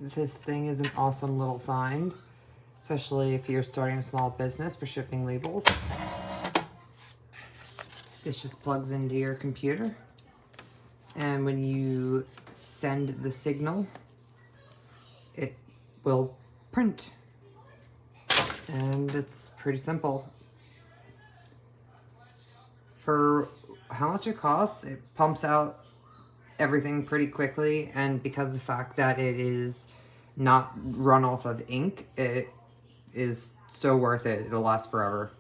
this thing is an awesome little find, especially if you're starting a small business for shipping labels. This just plugs into your computer, and when you send the signal, it will print. And it's pretty simple. For how much it costs, it pumps out everything pretty quickly, and because of the fact that it is not run off of ink, it is so worth it. It'll last forever.